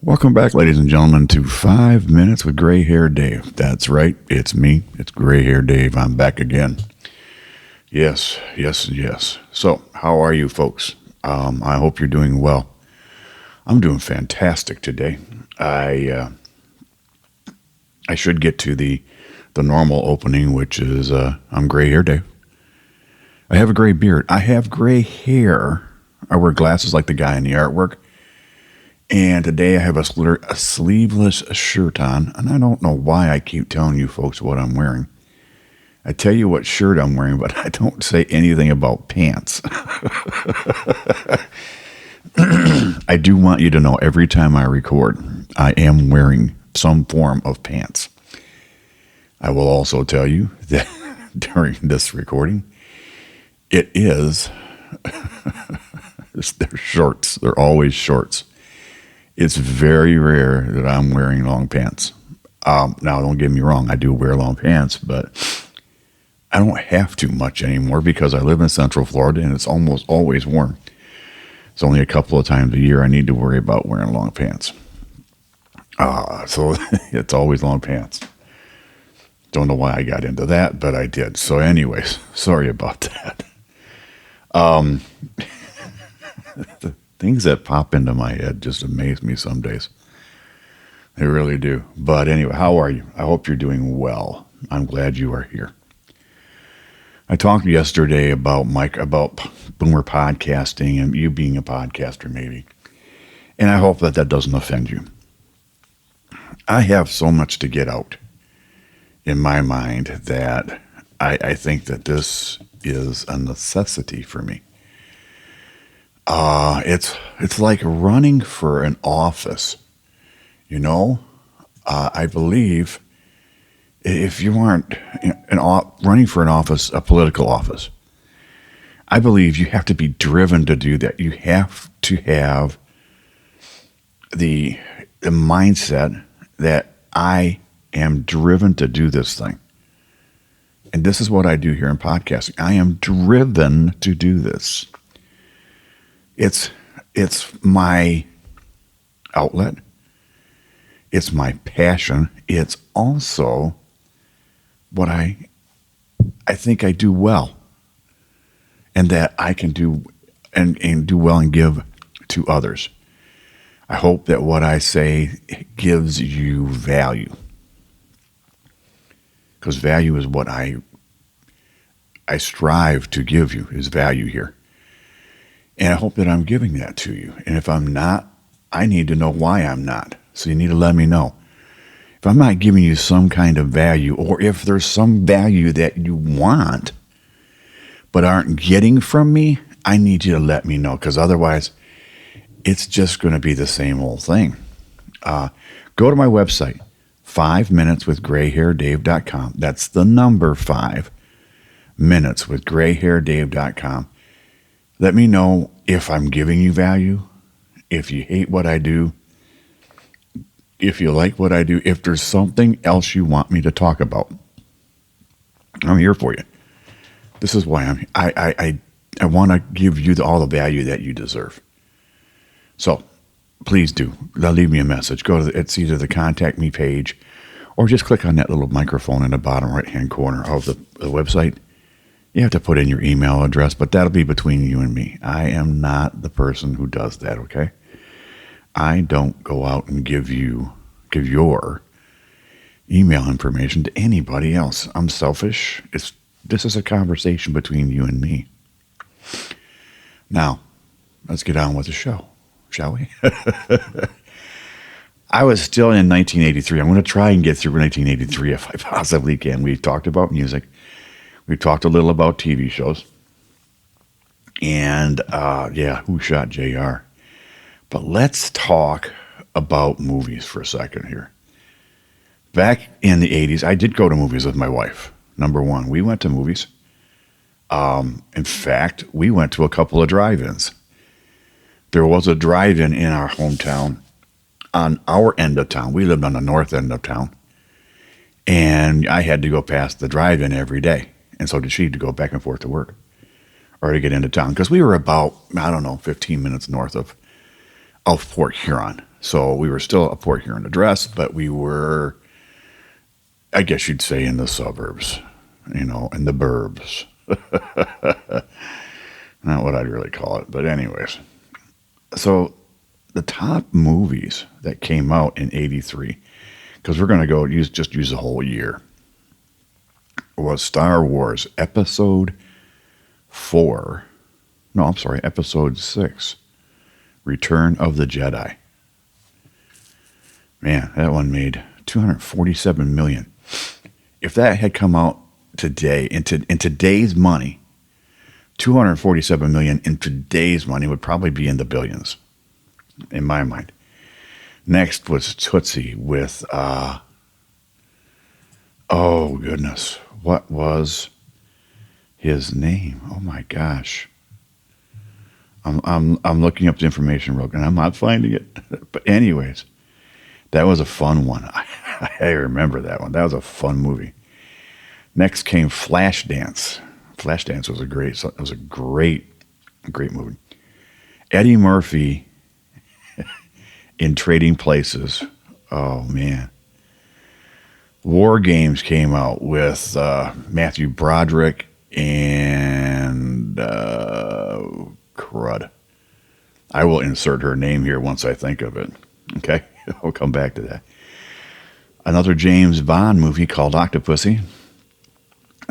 Welcome back, ladies and gentlemen, to 5 Minutes with Gray Hair Dave. That's right, it's me. It's Gray Hair Dave. I'm back again. Yes. So, how are you folks? I hope you're doing well. I'm doing fantastic today. I should get to the normal opening, which is I'm Gray Hair Dave. I have a gray beard. I have gray hair. I wear glasses like the guy in the artwork. And today I have a sleeveless shirt on, and I don't know why I keep telling you folks what I'm wearing. I tell you what shirt I'm wearing, but I don't say anything about pants. I do want you to know every time I record, I am wearing some form of pants. I will also tell you that during this recording, it is, they're shorts. They're always shorts. It's very rare that I'm wearing long pants. Now, don't get me wrong. I do wear long pants, but I don't have to much anymore because I live in Central Florida and it's almost always warm. It's only a couple of times a year I need to worry about wearing long pants. So it's always long pants. Don't know why I got into that, but I did. So anyways, sorry about that. The things that pop into my head just amaze me some days. They really do. But anyway, how are you? I hope you're doing well. I'm glad you are here. I talked yesterday about boomer podcasting and you being a podcaster maybe. And I hope that doesn't offend you. I have so much to get out in my mind that I think that this is a necessity for me. It's like running for an office, you know. I believe if you aren't running for an office, a political office, I believe you have to be driven to do that. You have to have the mindset that I am driven to do this thing. And this is what I do here in podcasting. I am driven to do this. It's my outlet. It's my passion. It's also what I think I do well, and that I can do and do well and give to others. I hope that what I say gives you value, because value is what I strive to give you, is value here. And I hope that I'm giving that to you. And if I'm not, I need to know why I'm not. So you need to let me know. If I'm not giving you some kind of value, or if there's some value that you want but aren't getting from me, I need you to let me know, because otherwise it's just going to be the same old thing. Go to my website, 5minuteswithgrayhairdave.com. That's the number 5 minuteswithgrayhairdave.com. Let me know if I'm giving you value, if you hate what I do, if you like what I do, if there's something else you want me to talk about. I'm here for you. This is why I'm here. I want to give you all the value that you deserve. So please do. Leave me a message. It's either the contact me page, or just click on that little microphone in the bottom right-hand corner of the website. You have to put in your email address, but that'll be between you and me. I am not the person who does that, okay? I don't go out and give your email information to anybody else. I'm selfish. This is a conversation between you and me. Now, let's get on with the show, shall we? I was still in 1983. I'm going to try and get through 1983 if I possibly can. We talked about music. We talked a little about TV shows. And, Who Shot JR? But let's talk about movies for a second here. Back in the 80s, I did go to movies with my wife. Number one, we went to movies. In fact, we went to a couple of drive-ins. There was a drive-in in our hometown on our end of town. We lived on the north end of town. And I had to go past the drive-in every day. And so did she, to go back and forth to work or to get into town. Because we were about, 15 minutes north of of Port Huron. So we were still a Port Huron address, but we were, I guess you'd say, in the suburbs, in the burbs. Not what I'd really call it, but anyways. So the top movies that came out in '83, because we're going to use the whole year, was Star Wars Episode 4. No, I'm sorry, Episode 6, Return of the Jedi. Man, that one made $247 million. If that had come out today, in today's money, $247 million in today's money would probably be in the billions, in my mind. Next was Tootsie with, oh goodness, what was his name? Oh my gosh. I'm looking up the information real quick, and I'm not finding it. But anyways, that was a fun one. I remember that one. That was a fun movie. Next came Flashdance. Flashdance was a great movie. Eddie Murphy in Trading Places. Oh man. War Games came out with Matthew Broderick and crud. I will insert her name here once I think of it. Okay, I'll come back to that. Another James Bond movie called Octopussy.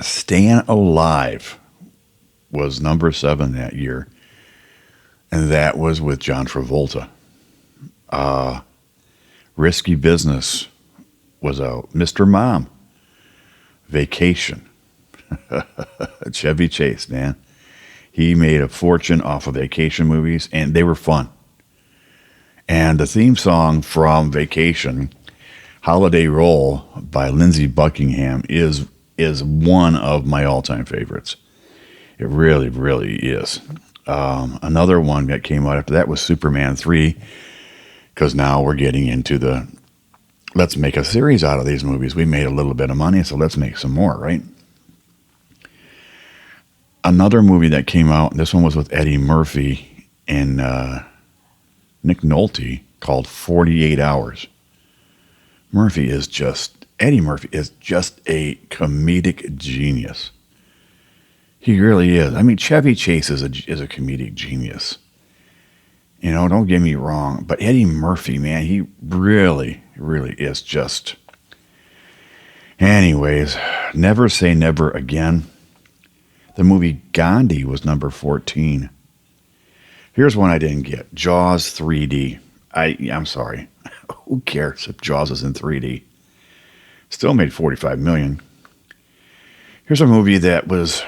Staying Alive was number 7 that year, and that was with John Travolta. Risky Business was out. Mr. Mom. Vacation. Chevy Chase, man. He made a fortune off of vacation movies, and they were fun. And the theme song from Vacation, Holiday Roll by Lindsey Buckingham, is one of my all-time favorites. It really, really is. Another one that came out after that was Superman 3, because now we're getting into let's make a series out of these movies. We made a little bit of money, so let's make some more, right? Another movie that came out, and this one was with Eddie Murphy and Nick Nolte, called 48 Hours. Eddie Murphy is just a comedic genius. He really is. I mean, Chevy Chase is a comedic genius. Don't get me wrong, but Eddie Murphy, man, he really, really is just. Anyways, Never Say Never Again. The movie Gandhi was number 14. Here's one I didn't get. Jaws 3D. I'm sorry. Who cares if Jaws is in 3D? Still made $45 million. Here's a movie that was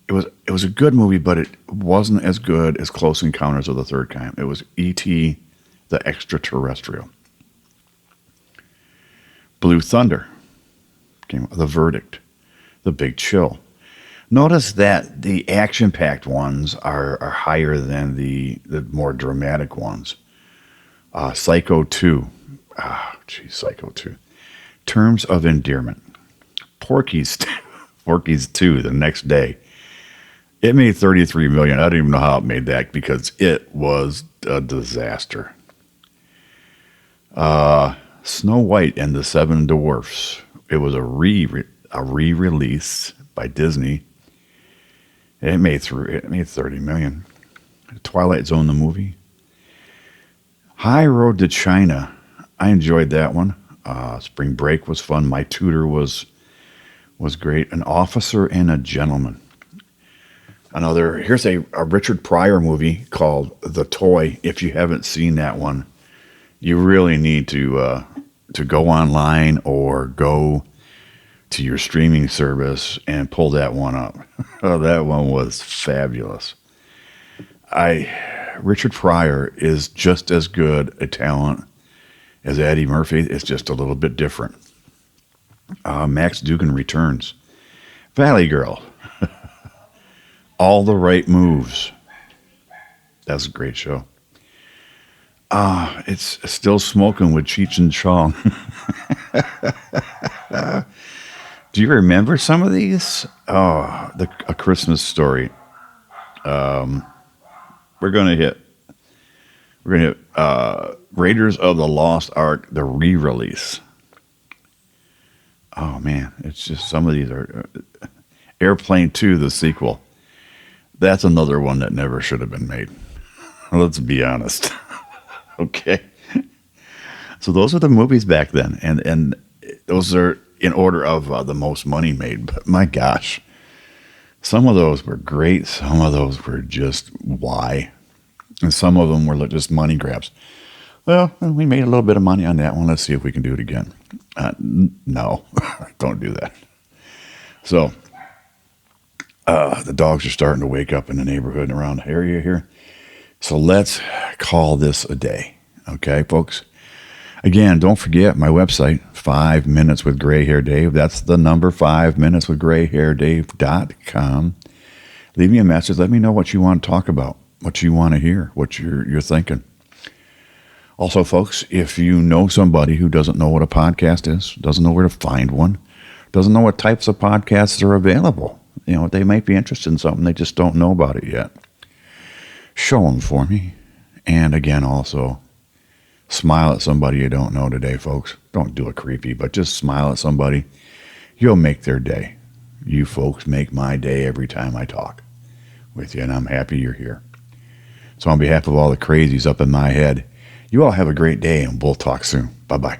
it was a good movie, but it wasn't as good as Close Encounters of the Third Kind. It was E.T. the Extraterrestrial. Blue Thunder. The Verdict. The Big Chill. Notice that the action-packed ones are higher than the more dramatic ones. Psycho 2. Psycho 2. Terms of Endearment. Porky's 2, The Next Day. It made $33 million. I don't even know how it made that because it was a disaster. Snow White and the Seven Dwarfs. It was a re-release by Disney. It made $30 million. Twilight Zone, the movie. High Road to China. I enjoyed that one. Spring Break was fun. My Tutor was great. An Officer and a Gentleman. Here's a Richard Pryor movie called The Toy. If you haven't seen that one, you really need to go online or go to your streaming service and pull that one up. Oh, that one was fabulous. Richard Pryor is just as good a talent as Eddie Murphy. It's just a little bit different. Max Dugan Returns. Valley Girl. All the Right Moves. That's a great show. It's Still Smoking with Cheech and Chong. Do you remember some of these? Oh, A Christmas Story. we're gonna hit Raiders of the Lost Ark, the re-release. Oh man, it's just some of these are Airplane 2, the sequel. That's another one that never should have been made. Let's be honest. Okay. So those are the movies back then, and those are in order of the most money made. But my gosh, some of those were great. Some of those were just why, and some of them were just money grabs. Well, we made a little bit of money on that one. Let's see if we can do it again. No, don't do that. So the dogs are starting to wake up in the neighborhood and around the area here. So let's call this a day. Okay, folks? Again, don't forget my website, 5 Minutes with Gray Hair Dave. That's the number, 5minuteswithgrayhairdave.com. Leave me a message. Let me know what you want to talk about, what you want to hear, what you're thinking. Also, folks, if you know somebody who doesn't know what a podcast is, doesn't know where to find one, doesn't know what types of podcasts are available, they might be interested in something, they just don't know about it yet. Show them for me. And again, also, smile at somebody you don't know today, folks. Don't do it creepy, but just smile at somebody. You'll make their day. You folks make my day every time I talk with you, and I'm happy you're here. So on behalf of all the crazies up in my head, you all have a great day, and we'll talk soon. Bye-bye.